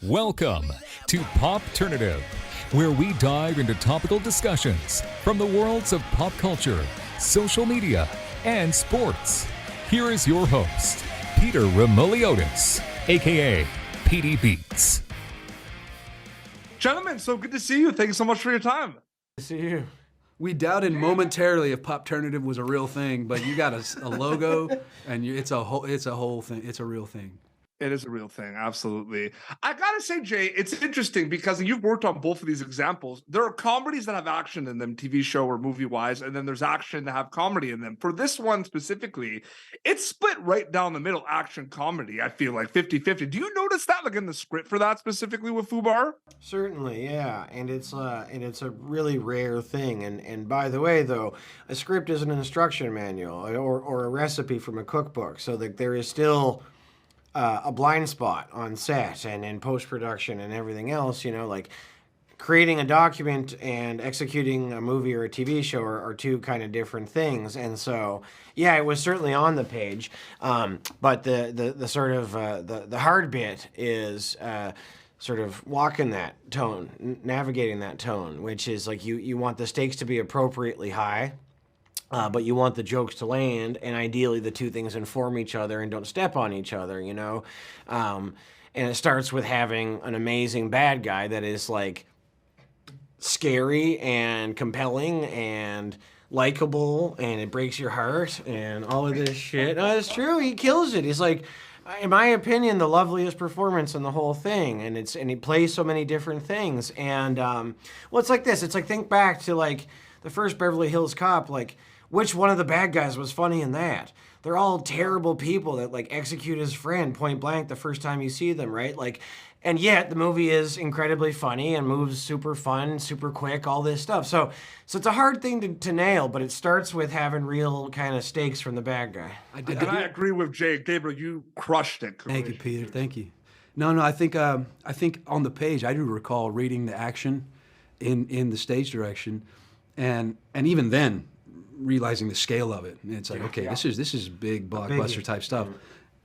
Welcome to Popternative, where we dive into topical discussions from the worlds of pop culture, social media, and sports. Here is your host, Peter Remoliotis, aka PD Beats. Gentlemen, so good to see you. Thank you so much for your time. Good to see you. We doubted momentarily if Popternative was a real thing, but you got a logo, and it's a whole thing. It's a real thing. It is a real thing, absolutely. I gotta say, Jay, it's interesting because you've worked on both of these examples. There are comedies that have action in them, TV show or movie-wise, and then there's action that have comedy in them. For this one specifically, it's split right down the middle, action comedy, I feel like 50-50. Do you notice that, like in the script for that specifically with FUBAR? Certainly, yeah, and it's a really rare thing. And by the way, though, a script is an instruction manual or a recipe from a cookbook, so that there is still a blind spot on set and in post-production and everything else, like creating a document and executing a movie or a TV show are two kind of different things. And so, yeah, it was certainly on the page. But the sort of the hard bit is sort of walking that tone, navigating that tone, which is like you want the stakes to be appropriately high. But you want the jokes to land, and ideally the two things inform each other and don't step on each other, And it starts with having an amazing bad guy that is like scary and compelling and likable, and it breaks your heart and all of this shit. No, it's true. He kills it. He's like, in my opinion, the loveliest performance in the whole thing, and he plays so many different things. And well, it's like this. It's like, think back to like the first Beverly Hills Cop, like. Which one of the bad guys was funny in that? They're all terrible people that like execute his friend point blank the first time you see them, right? Like, and yet the movie is incredibly funny and moves super fun, super quick, all this stuff. So it's a hard thing to nail, but it starts with having real kind of stakes from the bad guy. I agree with Jay. Gabriel, you crushed it. Thank you, Peter. Thank you. No, I think on the page I do recall reading the action in the stage direction, and even then. Realizing the scale of it, and it's like, okay, this is big blockbuster type stuff.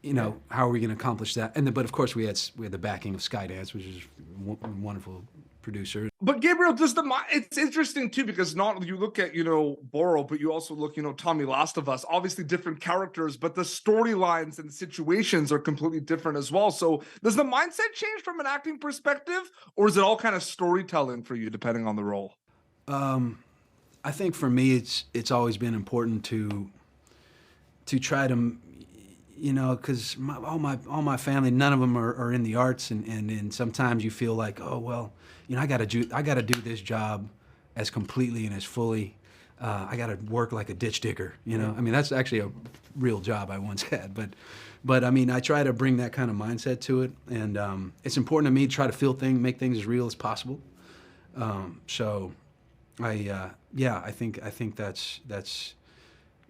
How are we going to accomplish that? But of course, we had the backing of Skydance, which is a wonderful producer. But Gabriel, it's interesting too, because not you look at Boro, but you also look Tommy Last of Us. Obviously, different characters, but the storylines and situations are completely different as well. So, does the mindset change from an acting perspective, or is it all kind of storytelling for you, depending on the role? I think for me, it's always been important to try to, because all my family, none of them are in the arts, and sometimes you feel like, oh well, I got to do this job as completely and as fully. I got to work like a ditch digger, I mean, that's actually a real job I once had, but I mean, I try to bring that kind of mindset to it, and it's important to me to try to make things as real as possible. So. I think that's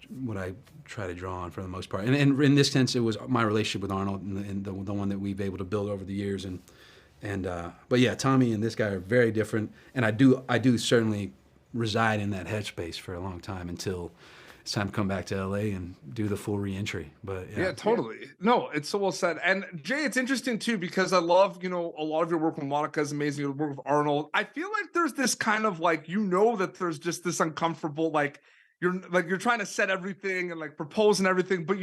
what I try to draw on for the most part. And in this sense, it was my relationship with Arnold and the one that we've been able to build over the years. But yeah, Tommy and this guy are very different. And I do certainly reside in that headspace for a long time until it's time to come back to LA and do the full reentry. But yeah, totally. No, it's so well said. And Jay, it's interesting too, because I love, a lot of your work with Monica is amazing. Your work with Arnold. I feel like there's this kind of like, that there's just this uncomfortable, like you're trying to set everything and like propose and everything, but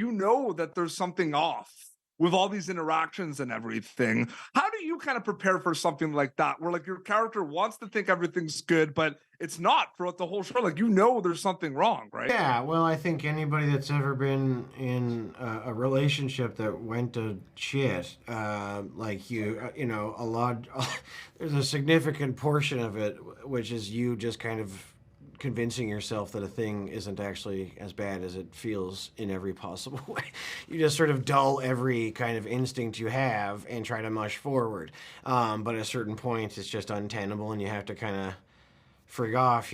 that there's something off with all these interactions and everything. How do you kind of prepare for something like that, where like your character wants to think everything's good, but it's not throughout the whole show? Like, there's something wrong, right? Yeah, well, I think anybody that's ever been in a relationship that went to shit, a lot, there's a significant portion of it, which is you just kind of convincing yourself that a thing isn't actually as bad as it feels in every possible way. You just sort of dull every kind of instinct you have and try to mush forward. But at a certain point, it's just untenable and you have to kind of frig off,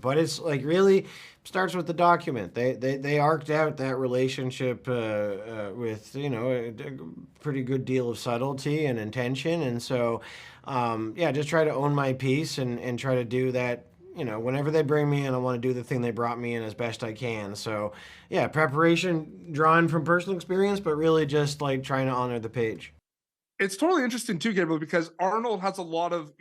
But it's like really starts with the document. They arced out that relationship with, a pretty good deal of subtlety and intention. And so, just try to own my piece and try to do that. Whenever they bring me in, I want to do the thing they brought me in as best I can. So, preparation drawn from personal experience, but really just like trying to honor the page. It's totally interesting too, Gabriel, because Arnold has a lot of,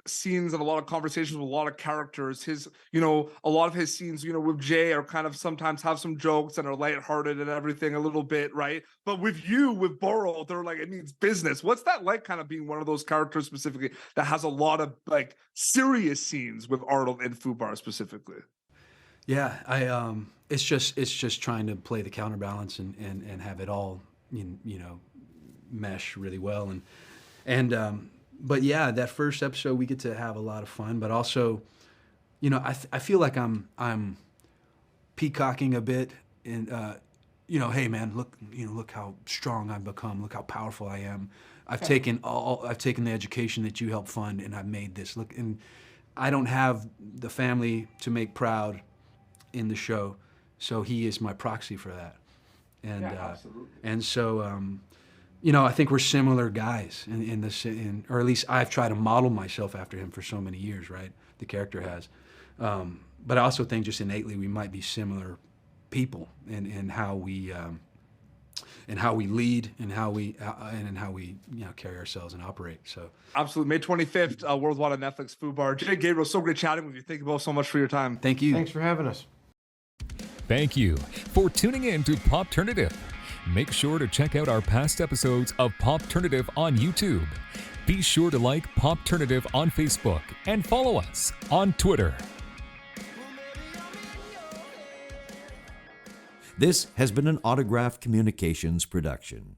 scenes and a lot of conversations with a lot of characters. His, a lot of his scenes, with Jay are kind of sometimes have some jokes and are lighthearted and everything a little bit, right? But with Baruchel, they're like, it means business. What's that like, kind of being one of those characters specifically that has a lot of like serious scenes with Arnold and FUBAR specifically? Yeah, it's just trying to play the counterbalance and have it all, mesh really well, but yeah, that first episode we get to have a lot of fun, but also, I feel like I'm peacocking a bit, and hey man, look how strong I've become, look how powerful I am. I've taken the education that you helped fund, and I've made this look, and I don't have the family to make proud in the show, so he is my proxy for that, and absolutely. And so. I think we're similar guys in this, or at least I've tried to model myself after him for so many years, right? The character has, but I also think just innately we might be similar people in how we lead and how we carry ourselves and operate. So absolutely, May 25th, worldwide on Netflix. FUBAR. Jay, Gabriel, so great chatting with you. Thank you both so much for your time. Thank you. Thanks for having us. Thank you for tuning in to Popternative. Make sure to check out our past episodes of Popternative on YouTube. Be sure to like Popternative on Facebook and follow us on Twitter. This has been an Autograph Communications production.